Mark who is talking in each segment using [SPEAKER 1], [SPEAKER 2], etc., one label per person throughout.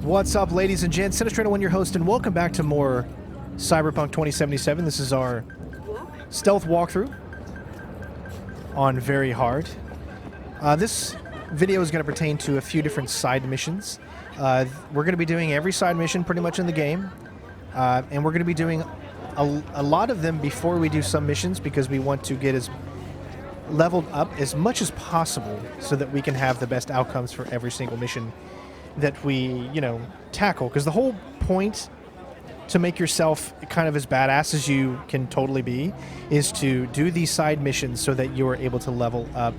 [SPEAKER 1] What's up, ladies and gents? Sinistrator1, your host, and welcome back to more Cyberpunk 2077. This is our stealth walkthrough on Very Hard. This video is going to pertain to a few different side missions. We're going to be doing every side mission pretty much in the game, and we're going to be doing a lot of them before we do some missions because we want to get as leveled up as much as possible so that we can have the best outcomes for every single mission that we, tackle. Because the whole point to make yourself kind of as badass as you can totally be is to do these side missions so that you are able to level up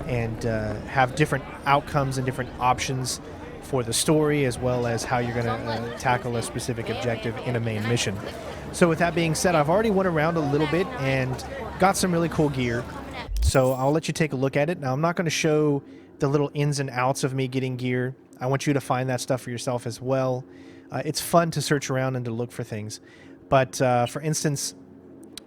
[SPEAKER 1] and have different outcomes and different options for the story, as well as how you're going to tackle a specific objective in a main mission. So with that being said, I've already went around a little bit and got some really cool gear. So I'll let you take a look at it. Now, I'm not going to show the little ins and outs of me getting gear. I want you to find that stuff for yourself as well. It's fun to search around and to look for things. But for instance,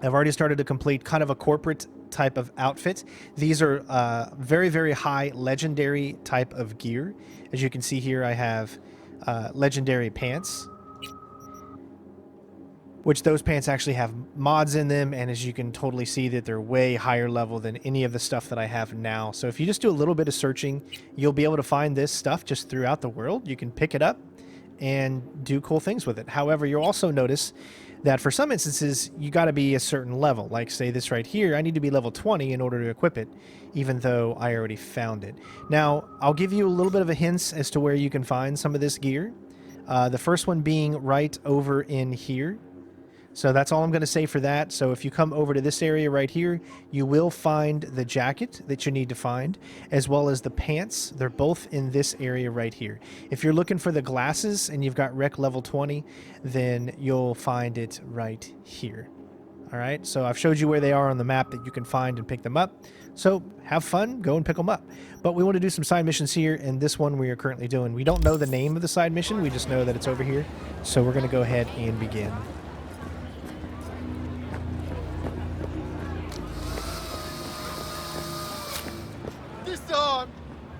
[SPEAKER 1] I've already started to complete kind of a corporate type of outfit. These are very, very high legendary type of gear. As you can see here, I have legendary pants, which those pants actually have mods in them, and as you can totally see that they're way higher level than any of the stuff that I have now. So if you just do a little bit of searching, you'll be able to find this stuff just throughout the world. You can pick it up and do cool things with it. However, you'll also notice that for some instances, you got to be a certain level. Like, say this right here, I need to be level 20 in order to equip it, even though I already found it. Now, I'll give you a little bit of a hint as to where you can find some of this gear. The first one being right over in here. So that's all I'm going to say for that. So if you come over to this area right here, you will find the jacket that you need to find, as well as the pants. They're both in this area right here. If you're looking for the glasses and you've got rec level 20, then you'll find it right here. All right, so I've showed you where they are on the map that you can find and pick them up. So have fun, go and pick them up. But we want to do some side missions here, and this one we are currently doing. We don't know the name of the side mission, we just know that it's over here. So we're going to go ahead and begin.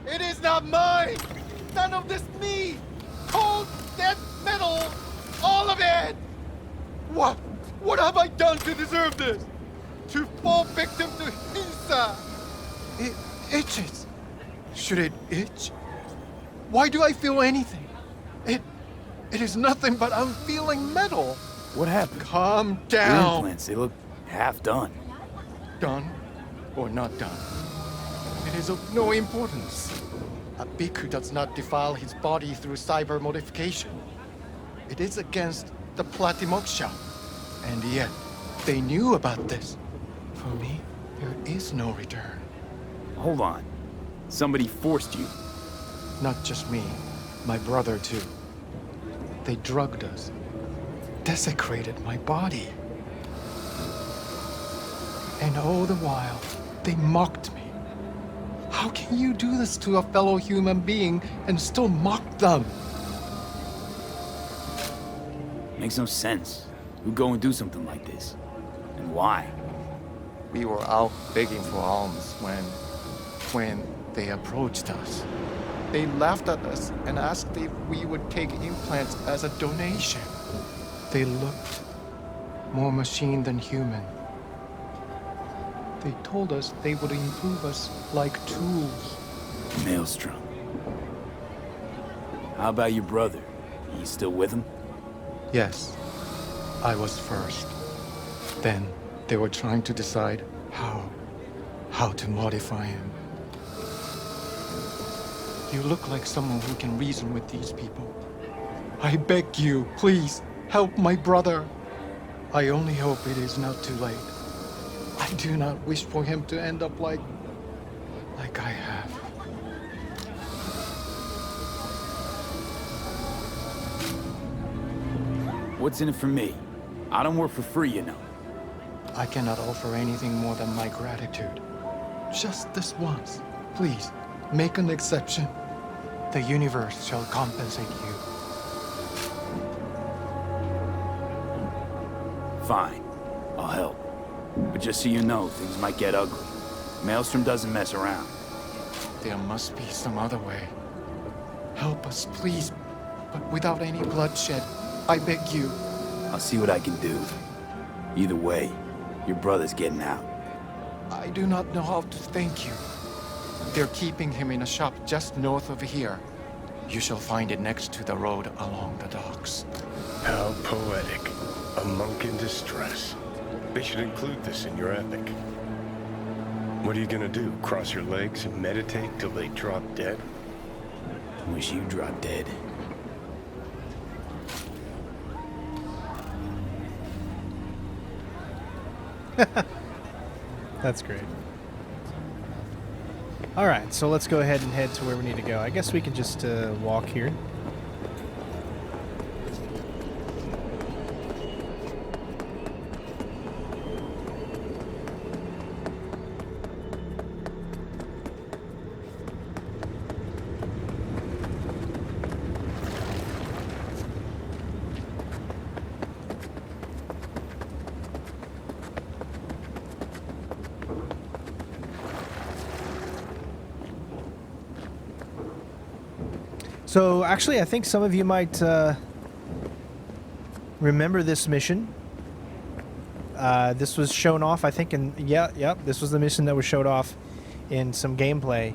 [SPEAKER 2] It is not mine! None of this me! Cold, dead metal! All of it! What have I done to deserve this? To fall victim to Hinsa! It itches. Should it itch? Why do I feel anything? It is nothing but I'm feeling metal.
[SPEAKER 3] What happened?
[SPEAKER 2] Calm
[SPEAKER 3] Your
[SPEAKER 2] down.
[SPEAKER 3] implants, they look half done.
[SPEAKER 2] Done or not done? It is of no importance. A bhikkhu does not defile his body through cyber modification. It is against the Platimoksha. And yet, they knew about this. For me, there is no return.
[SPEAKER 3] Hold on. Somebody forced you.
[SPEAKER 2] Not just me, my brother too. They drugged us, desecrated my body. And all the while, they mocked me. How can you do this to a fellow human being and still mock them?
[SPEAKER 3] Makes no sense. Who'd go and do something like this? And why?
[SPEAKER 2] We were out begging for alms when they approached us. They laughed at us and asked if we would take implants as a donation. They looked more machine than human. They told us they would improve us like tools.
[SPEAKER 3] Maelstrom. How about your brother? He's still with him?
[SPEAKER 2] Yes, I was first. Then they were trying to decide how to modify him. You look like someone who can reason with these people. I beg you, please, help my brother. I only hope it is not too late. I do not wish for him to end up like I have.
[SPEAKER 3] What's in it for me? I don't work for free, you know.
[SPEAKER 2] I cannot offer anything more than my gratitude. Just this once. Please, make an exception. The universe shall compensate you.
[SPEAKER 3] Fine. I'll help. But just so you know, things might get ugly. Maelstrom doesn't mess around.
[SPEAKER 2] There must be some other way. Help us, please. but without any bloodshed. I beg you.
[SPEAKER 3] I'll see what I can do. Either way, your brother's getting out.
[SPEAKER 2] I do not know how to thank you. They're keeping him in a shop just north of here. You shall find it next to the road along the docks.
[SPEAKER 4] How poetic. A monk in distress. They should include this in your epic. What are you gonna do? Cross your legs and meditate till they drop dead?
[SPEAKER 3] Wish you dropped dead.
[SPEAKER 1] That's great. Alright, so let's go ahead and head to where we need to go. I guess we can just walk here. So, actually, I think some of you might remember this mission. This was shown off, I think, in... Yep, this was the mission that was showed off in some gameplay.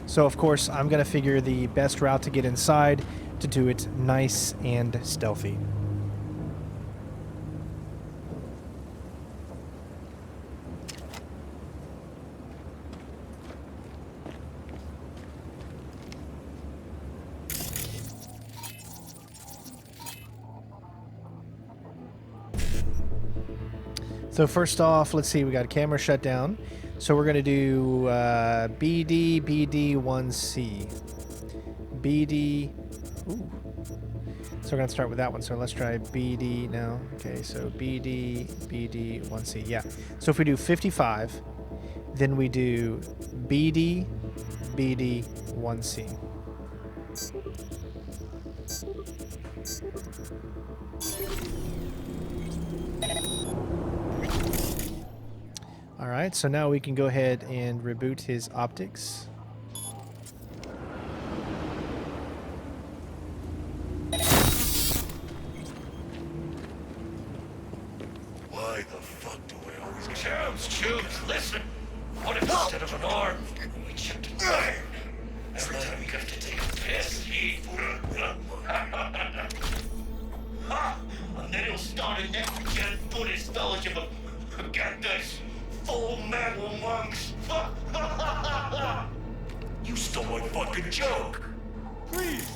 [SPEAKER 1] So, of course, I'm going to figure the best route to get inside to do it nice and stealthy. So first off, let's see, we got a camera shut down. So we're going to do BD, BD1C. BD, ooh. So we're going to start with that one. So let's try BD now. Okay, so BD, BD1C, yeah. So if we do 55, then we do BD, BD1C. Alright, so now we can go ahead and reboot his optics.
[SPEAKER 4] Why the fuck do I always...
[SPEAKER 5] Chubs, listen. What if instead of an arm, we chipped an iron? Every time you have to take a piss, he... And then he'll start a next-gen Buddhist fellowship of... Get this! Full metal monks! You stole my fucking joke!
[SPEAKER 2] Please!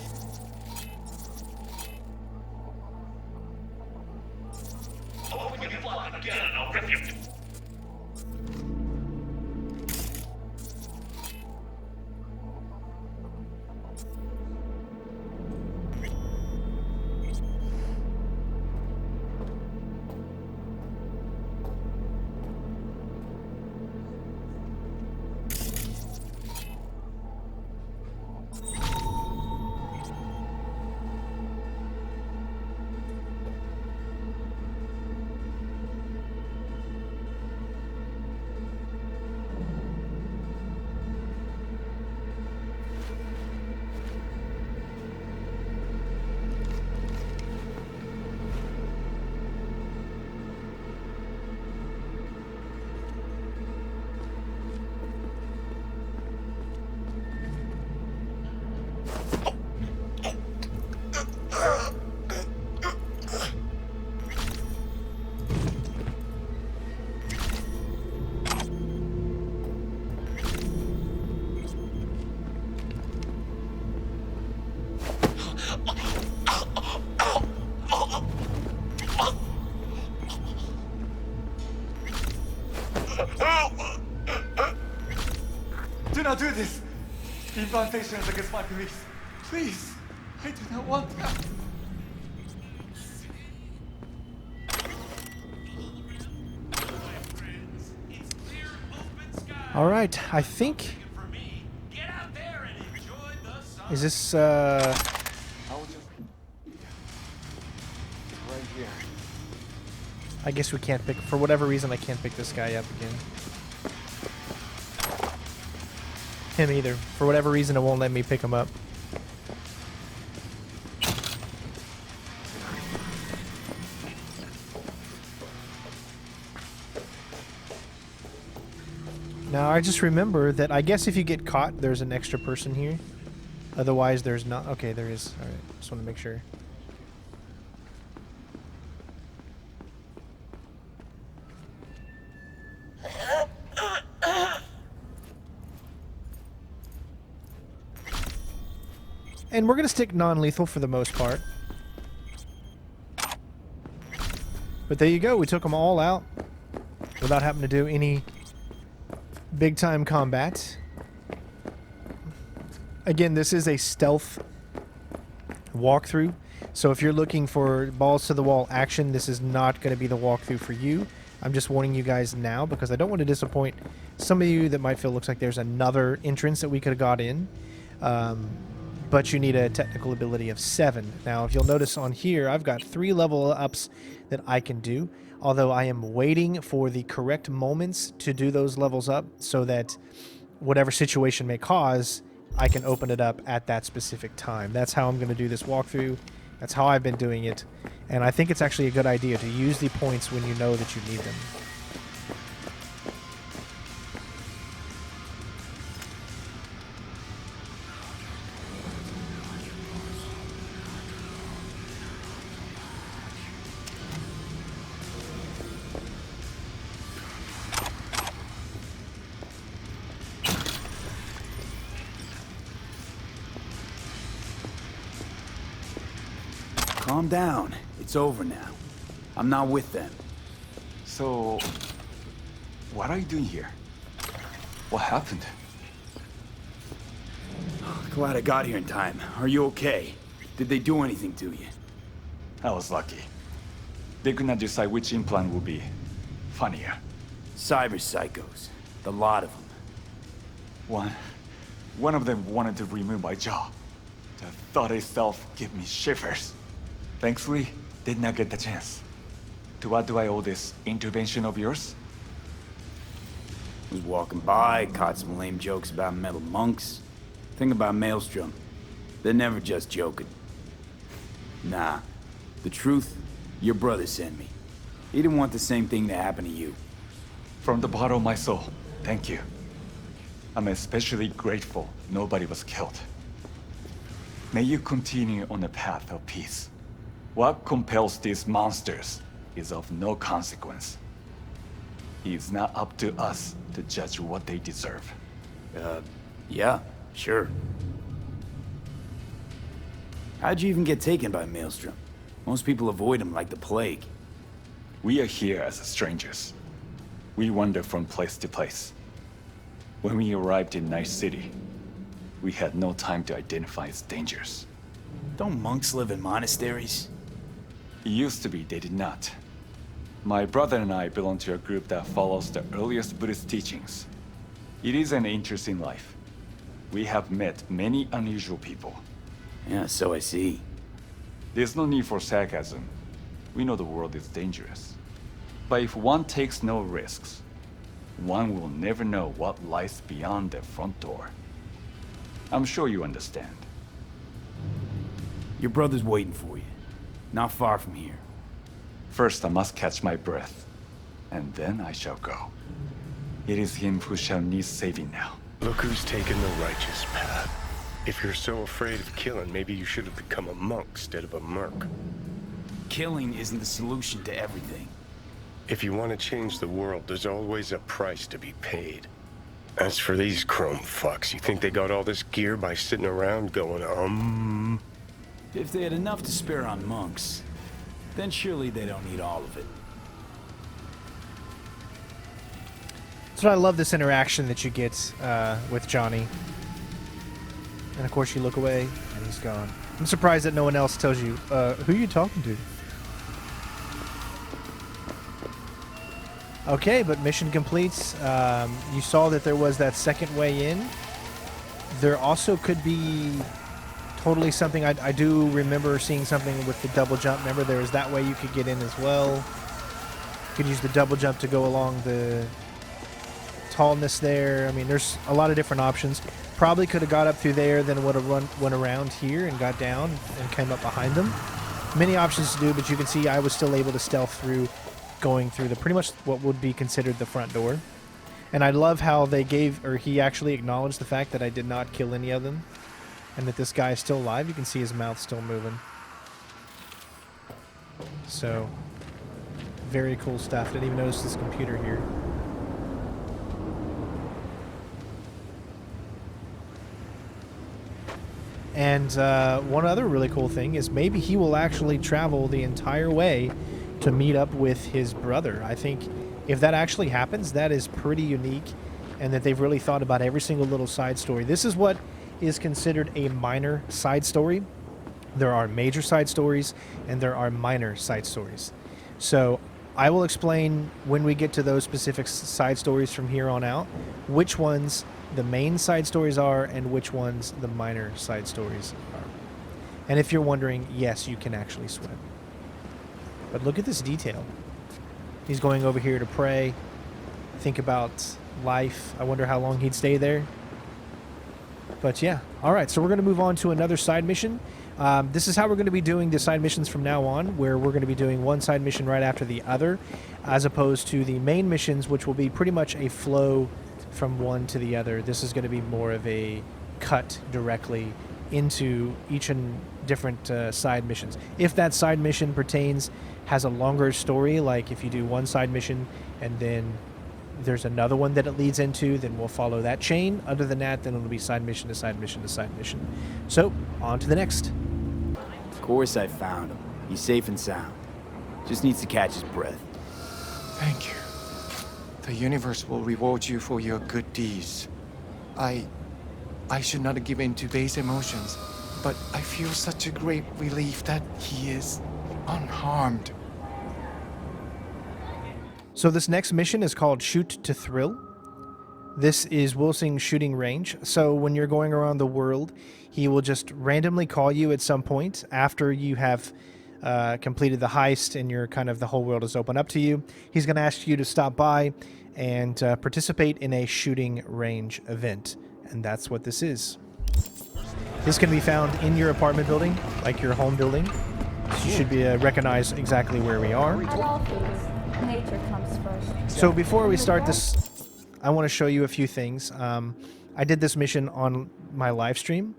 [SPEAKER 5] Open your flap again and I'll rip you...
[SPEAKER 2] Do not do this! Implantation is against my beliefs. Please! I do not want that.
[SPEAKER 1] Alright, I think... Is this,
[SPEAKER 2] I will just... right here.
[SPEAKER 1] I guess we can't pick... For whatever reason, I can't pick this guy up again. Him either. For whatever reason, it won't let me pick him up. Now, I just remember that I guess if you get caught, there's an extra person here. Otherwise, there's not. Okay, there is. All right, just want to make sure. And we're going to stick non-lethal for the most part. But there you go. We took them all out without having to do any big-time combat. Again, this is a stealth walkthrough. So if you're looking for balls-to-the-wall action, this is not going to be the walkthrough for you. I'm just warning you guys now because I don't want to disappoint some of you that might feel looks like there's another entrance that we could have got in. But you need a technical ability of 7. Now, if you'll notice on here, I've got 3 level ups that I can do, although I am waiting for the correct moments to do those levels up so that whatever situation may cause, I can open it up at that specific time. That's how I'm going to do this walkthrough. That's how I've been doing it. And I think it's actually a good idea to use the points when you know that you need them.
[SPEAKER 3] Calm down. It's over now. I'm not with them.
[SPEAKER 6] So, what are you doing here? What happened?
[SPEAKER 3] Glad I got here in time. Are you okay? Did they do anything to you?
[SPEAKER 6] I was lucky. They could not decide which implant would be funnier.
[SPEAKER 3] Cyber psychos. The lot of them.
[SPEAKER 6] One of them wanted to remove my jaw. The thought itself gave me shivers. Thankfully, did not get the chance. To what do I owe this intervention of yours?
[SPEAKER 3] Was walking by, caught some lame jokes about metal monks. Thing about Maelstrom. They're never just joking. Nah. The truth, your brother sent me. He didn't want the same thing to happen to you.
[SPEAKER 6] From the bottom of my soul, thank you. I'm especially grateful nobody was killed. May you continue on the path of peace. What compels these monsters is of no consequence. It is not up to us to judge what they deserve.
[SPEAKER 3] Yeah, sure. How'd you even get taken by Maelstrom? Most people avoid him like the plague.
[SPEAKER 6] We are here as strangers. We wander from place to place. When we arrived in Night City, we had no time to identify its dangers.
[SPEAKER 3] Don't monks live in monasteries?
[SPEAKER 6] It used to be they did not. My brother and I belong to a group that follows the earliest Buddhist teachings. It is an interesting life. We have met many unusual people.
[SPEAKER 3] Yeah, so I see.
[SPEAKER 6] There's no need for sarcasm. We know the world is dangerous. But if one takes no risks, one will never know what lies beyond their front door. I'm sure you understand.
[SPEAKER 3] Your brother's waiting for you. Not far from here.
[SPEAKER 6] First, I must catch my breath, and then I shall go. It is him who shall need saving now.
[SPEAKER 4] Look who's taken the righteous path. If you're so afraid of killing, maybe you should have become a monk instead of a merc.
[SPEAKER 3] Killing isn't the solution to everything.
[SPEAKER 4] If you want to change the world, there's always a price to be paid. As for these chrome fucks, you think they got all this gear by sitting around going,
[SPEAKER 3] If they had enough to spare on monks, then surely they don't need all of it.
[SPEAKER 1] So I love this interaction that you get with Johnny. And of course you look away and he's gone. I'm surprised that no one else tells you, who are you talking to? Okay, but mission completes. You saw that there was that second way in. There also could be totally something. I do remember seeing something with the double jump. Remember, there was that way you could get in as well. You could use the double jump to go along the tallness there. I mean, there's a lot of different options. Probably could have got up through there, then would have went around here and got down and came up behind them. Many options to do, but you can see I was still able to stealth through, going through the pretty much what would be considered the front door. And I love how they he actually acknowledged the fact that I did not kill any of them, and that this guy is still alive. You can see his mouth still moving. So, very cool stuff. Didn't even notice this computer here. And one other really cool thing is maybe he will actually travel the entire way to meet up with his brother. I think if that actually happens, that is pretty unique, and that they've really thought about every single little side story. This is what is considered a minor side story. There are major side stories, and there are minor side stories. So I will explain when we get to those specific side stories from here on out, which ones the main side stories are and which ones the minor side stories are. And if you're wondering, yes, you can actually swim. But look at this detail. He's going over here to pray, think about life. I wonder how long he'd stay there. But yeah, all right, so we're going to move on to another side mission. This is how we're going to be doing the side missions from now on, where we're going to be doing one side mission right after the other, as opposed to the main missions, which will be pretty much a flow from one to the other. This is going to be more of a cut directly into each and different side missions. If that side mission has a longer story, like if you do one side mission and then there's another one that it leads into, then we'll follow that chain. Other than that, then it'll be side mission to side mission to side mission. So, on to the next.
[SPEAKER 3] Of course I found him. He's safe and sound. Just needs to catch his breath.
[SPEAKER 7] Thank you. The universe will reward you for your good deeds. I should not give in to base emotions, but I feel such a great relief that he is unharmed.
[SPEAKER 1] So this next mission is called Shoot to Thrill. This is Wilsing's shooting range. So when you're going around the world, he will just randomly call you at some point after you have completed the heist and the whole world is open up to you. He's going to ask you to stop by and participate in a shooting range event. And that's what this is. This can be found in your apartment building, like your home building. You should recognize exactly where we are.
[SPEAKER 8] At all things, nature comes first.
[SPEAKER 1] So before we start this, I want to show you a few things. I did this mission on my live stream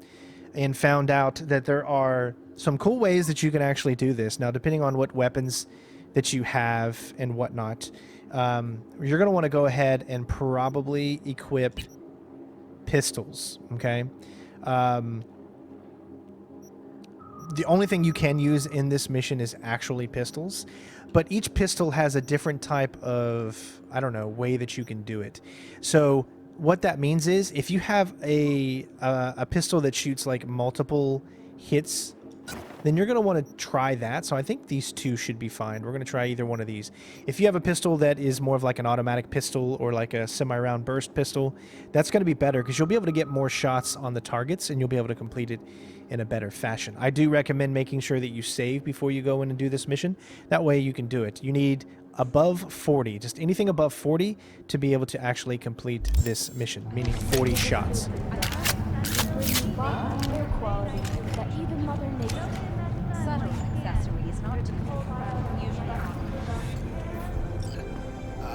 [SPEAKER 1] and found out that there are some cool ways that you can actually do this. Now, depending on what weapons that you have and whatnot, you're going to want to go ahead and probably equip pistols, okay? The only thing you can use in this mission is actually pistols, but each pistol has a different type of, way that you can do it. So what that means is if you have a pistol that shoots like multiple hits, then you're going to want to try that. So I think these two should be fine. We're going to try either one of these. If you have a pistol that is more of like an automatic pistol or like a semi-round burst pistol, that's going to be better because you'll be able to get more shots on the targets and you'll be able to complete it in a better fashion. I do recommend making sure that you save before you go in and do this mission. That way you can do it. You need above 40, just anything above 40 to be able to actually complete this mission, meaning 40 shots.
[SPEAKER 8] Air quality that even Mother Nature. Subtle accessories, not to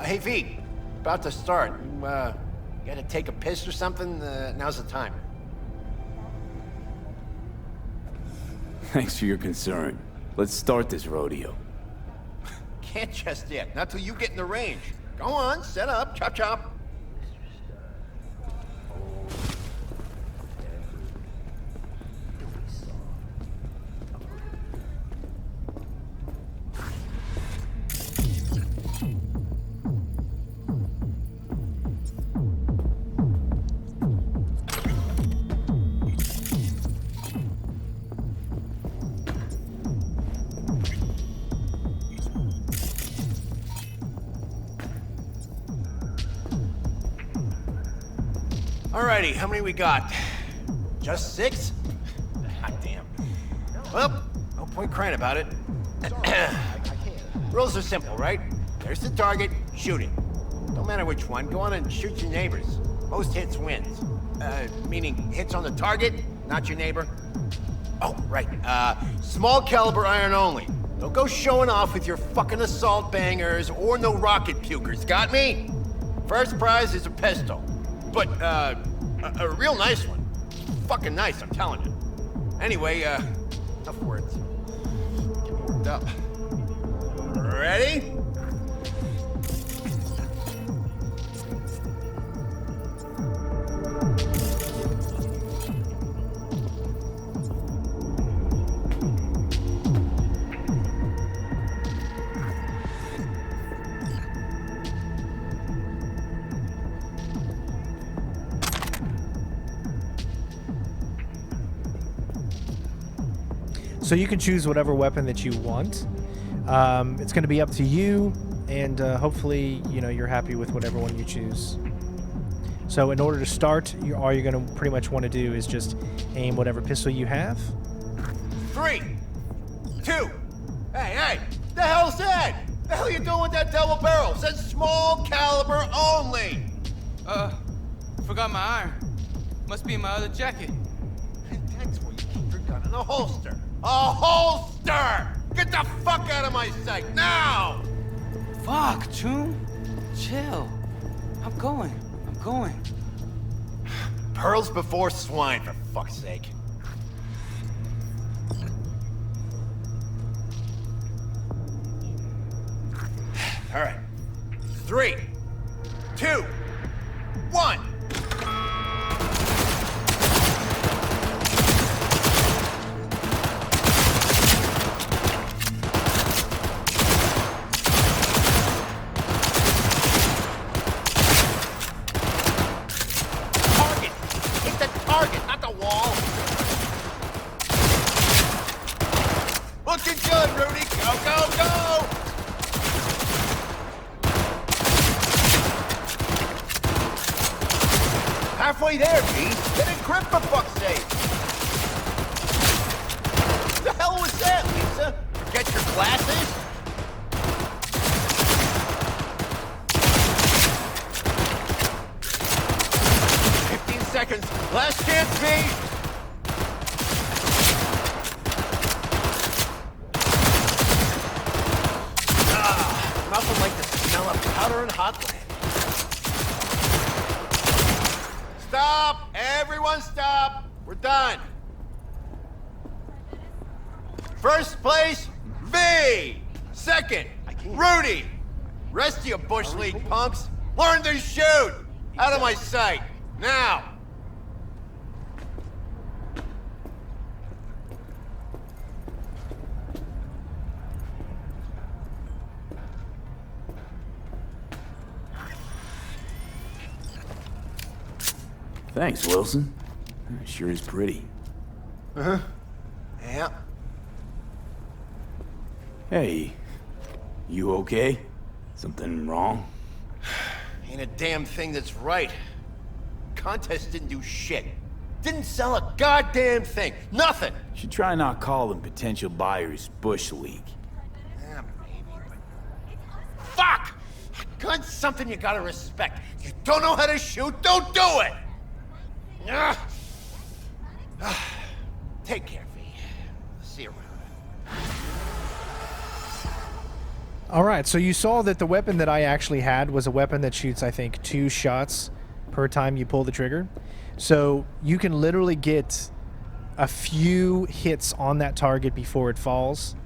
[SPEAKER 9] Hey, V. About to start. You gotta take a piss or something? Now's the time.
[SPEAKER 3] Thanks for your concern. Let's start this rodeo.
[SPEAKER 9] Can't just yet. Not till you get in the range. Go on, set up. Chop chop. Alrighty, how many we got? Just 6? God damn. Well, no point crying about it. Rules are simple, right? There's the target, shoot it. Don't matter which one, go on and shoot your neighbors. Most hits wins. Meaning hits on the target, not your neighbor. Oh, right. Small caliber iron only. Don't go showing off with your fucking assault bangers or no rocket pukers, got me? First prize is a pistol. But, a real nice one. Fucking nice, I'm telling you. Anyway, enough words. Get warmed up. Ready?
[SPEAKER 1] So you can choose whatever weapon that you want. It's going to be up to you, and hopefully, you know, you're happy with whatever one you choose. So in order to start, all you're going to pretty much want to do is just aim whatever pistol you have.
[SPEAKER 9] 3, 2. Hey, the hell's that? The hell you doing with that double barrel? It says small caliber only.
[SPEAKER 10] Forgot my iron. Must be in my other jacket.
[SPEAKER 9] That's where you keep your gun in a holster. A holster! Get the fuck out of my sight, now!
[SPEAKER 10] Fuck, Choom. Chill. I'm going.
[SPEAKER 9] Pearls before swine, for fuck's sake. All right. 3, 2, 1. Looking good, Rudy. Go, go, go! Halfway there, B. Get in grip, for fuck's sake. What the hell was that, Lisa? Forget your glasses? Seconds. Last chance, B. Nothing like the smell of powder and hot land. Stop! Everyone stop! We're done. First place, V. Second, Rudy. Rest of you Bush League punks, learn to shoot. Out of my sight. Now.
[SPEAKER 3] Thanks, Wilson. Sure is pretty.
[SPEAKER 9] Uh-huh. Yeah.
[SPEAKER 3] Hey, you okay? Something wrong?
[SPEAKER 9] Ain't a damn thing that's right. Contest didn't do shit. Didn't sell a goddamn thing. Nothing.
[SPEAKER 3] Should try not calling potential buyers Bush League.
[SPEAKER 9] Yeah, maybe, but... Fuck! A gun's something you gotta respect. You don't know how to shoot, don't do it! Take care, V. See you around.
[SPEAKER 1] All right, so you saw that the weapon that I actually had was a weapon that shoots, I think, 2 shots per time you pull the trigger. So you can literally get a few hits on that target before it falls,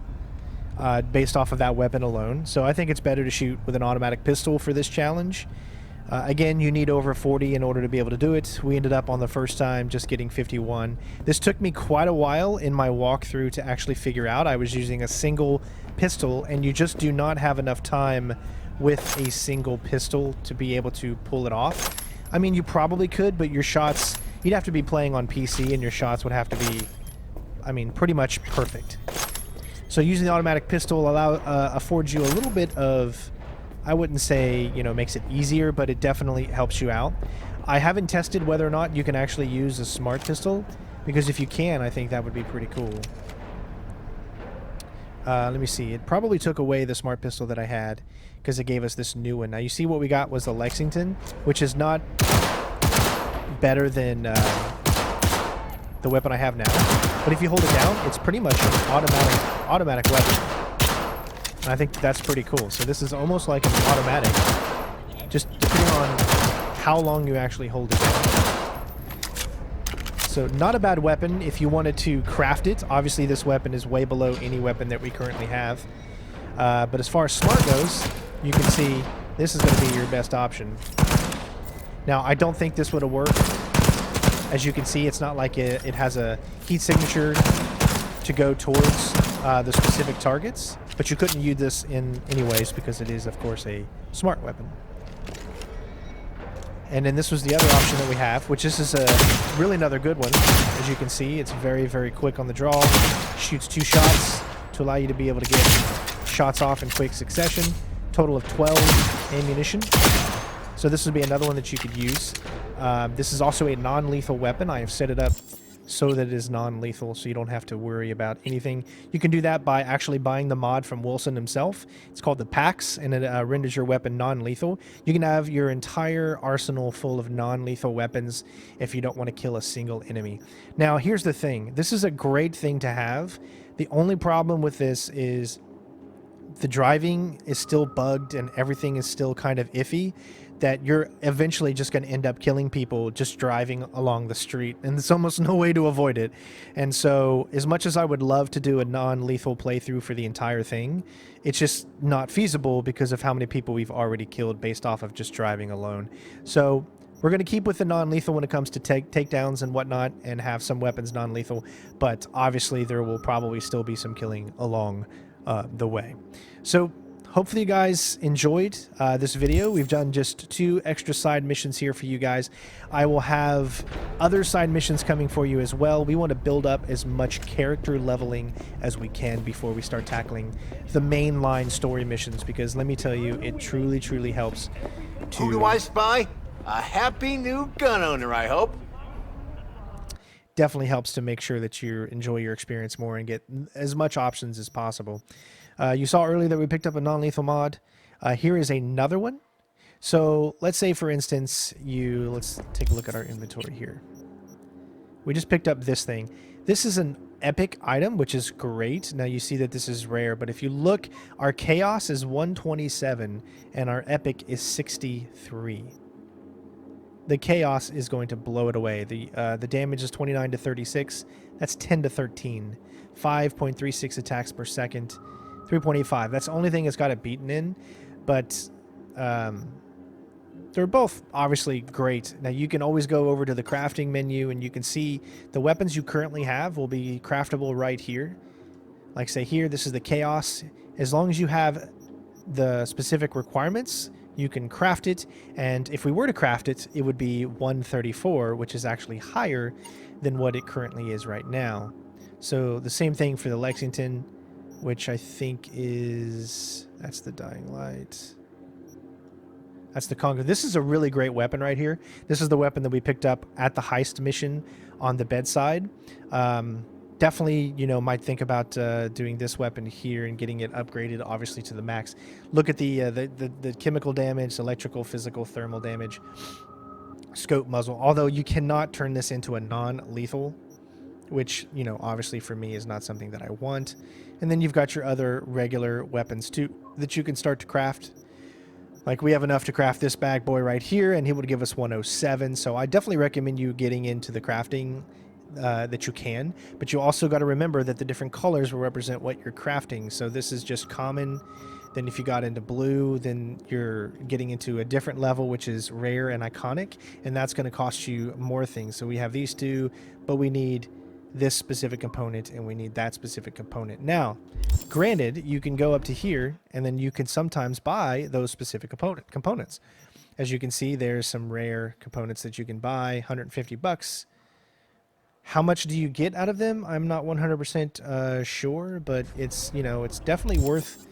[SPEAKER 1] based off of that weapon alone. So I think it's better to shoot with an automatic pistol for this challenge. Again, you need over 40 in order to be able to do it. We ended up on the first time just getting 51. This took me quite a while in my walkthrough to actually figure out. I was using a single pistol, and you just do not have enough time with a single pistol to be able to pull it off. I mean, you probably could, but your shots, you'd have to be playing on PC, and your shots would have to be, I mean, pretty much perfect. So using the automatic pistol affords you a little bit of, I wouldn't say, you know, makes it easier, but it definitely helps you out. I haven't tested whether or not you can actually use a smart pistol, because if you can, I think that would be pretty cool. Let me see. It probably took away the smart pistol that I had, because it gave us this new one. Now, you see what we got was the Lexington, which is not better than the weapon I have now. But if you hold it down, it's pretty much an automatic weapon. And I think that's pretty cool. So this is almost like an automatic, just depending on how long you actually hold it down. So not a bad weapon if you wanted to craft it. Obviously this weapon is way below any weapon that we currently have. But as far as smart goes, you can see this is going to be your best option. Now I don't think this would have worked. As you can see, it's not like it has a heat signature to go towards the specific targets, but you couldn't use this in any ways because it is, of course, a smart weapon. And then this was the other option that we have, which this is really another good one. As you can see, it's very, very quick on the draw. Shoots 2 shots to allow you to be able to get shots off in quick succession. Total of 12 ammunition. So this would be another one that you could use. This is also a non-lethal weapon. I have set it up so that it is non-lethal, so you don't have to worry about anything. You can do that by actually buying the mod from Wilson himself. It's called the PAX, and it renders your weapon non-lethal. You can have your entire arsenal full of non-lethal weapons if you don't want to kill a single enemy. Now, here's the thing. This is a great thing to have. The only problem with this is the driving is still bugged and everything is still kind of iffy, that you're eventually just going to end up killing people just driving along the street, and there's almost no way to avoid it. And so as much as I would love to do a non-lethal playthrough for the entire thing, it's just not feasible because of how many people we've already killed based off of just driving alone. So we're going to keep with the non-lethal when it comes to takedowns and whatnot, and have some weapons non-lethal, but obviously there will probably still be some killing along the way. So hopefully you guys enjoyed this video. We've done just 2 extra side missions here for you guys. I will have other side missions coming for you as well. We want to build up as much character leveling as we can before we start tackling the mainline story missions, because let me tell you, it truly, truly helps to...
[SPEAKER 9] Who do I spy? A happy new gun owner, I hope.
[SPEAKER 1] Definitely helps to make sure that you enjoy your experience more and get as much options as possible. You saw earlier that we picked up a non-lethal mod. Here is another one. So let's say, for instance, let's take a look at our inventory here. We just picked up this thing. This is an epic item, which is great. Now you see that this is rare, but if you look, our chaos is 127 and our epic is 63. The chaos is going to blow it away. The damage is 29 to 36. That's 10 to 13. 5.36 attacks per second. 3.85. That's the only thing it's got it beaten in, but they're both obviously great. Now you can always go over to the crafting menu and you can see the weapons you currently have will be craftable right here. Like say here, this is the chaos. As long as you have the specific requirements, you can craft it, and if we were to craft it, it would be 134, which is actually higher than what it currently is right now. So the same thing for the Lexington, which I think is... that's the Dying Light. That's the Congo. This is a really great weapon right here. This is the weapon that we picked up at the heist mission on the bedside. Definitely, you know, might think about doing this weapon here and getting it upgraded, obviously, to the max. Look at the chemical damage, electrical, physical, thermal damage, scope muzzle. Although you cannot turn this into a non-lethal, which, you know, obviously for me is not something that I want. And then you've got your other regular weapons too that you can start to craft. Like we have enough to craft this bad boy right here, and he would give us 107. So I definitely recommend you getting into the crafting that you can, but you also got to remember that the different colors will represent what you're crafting. So this is just common. Then if you got into blue, then you're getting into a different level, which is rare and iconic, and that's going to cost you more things. So we have these two, but we need this specific component and we need that specific component. Now, granted, you can go up to here and then you can sometimes buy those specific components. As you can see, there's some rare components that you can buy, 150 bucks. How much do you get out of them? I'm not 100% sure, but it's, you know, it's definitely worth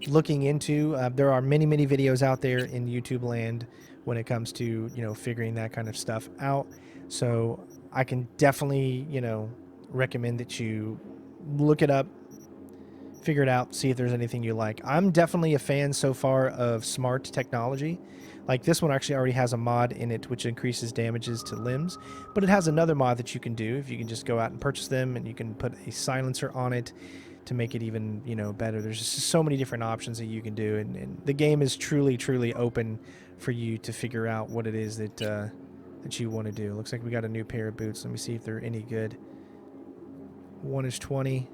[SPEAKER 1] looking into. There are many, many videos out there in YouTube land when it comes to, you know, figuring that kind of stuff out. So I can definitely, you know, recommend that you look it up, figure it out, see if there's anything you like. I'm definitely a fan so far of smart technology. Like this one actually already has a mod in it which increases damages to limbs, but it has another mod that you can do if you can just go out and purchase them, and you can put a silencer on it to make it even, you know, better. There's just so many different options that you can do, and the game is truly open for you to figure out what it is that that you want to do. Looks like we got a new pair of boots. Let me see if they're any good. One is 20.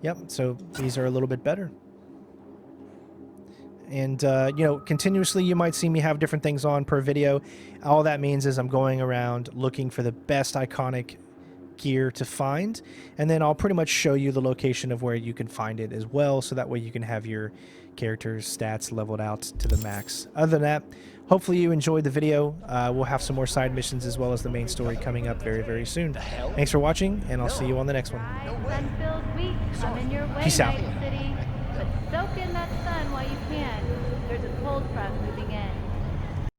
[SPEAKER 1] Yep, so these are a little bit better. And, you know, continuously you might see me have different things on per video. All that means is I'm going around looking for the best iconic gear to find, and then I'll pretty much show you the location of where you can find it as well, so that way you can have your character's stats leveled out to the max. Other than that, hopefully you enjoyed the video. We'll have some more side missions as well as the main story coming up very soon. Thanks for watching, and I'll see you on the next one.
[SPEAKER 8] Sun-filled week, I'm in your way,
[SPEAKER 1] Peace out.
[SPEAKER 8] Night City. But soak in that sun while you can. There's a cold front moving in.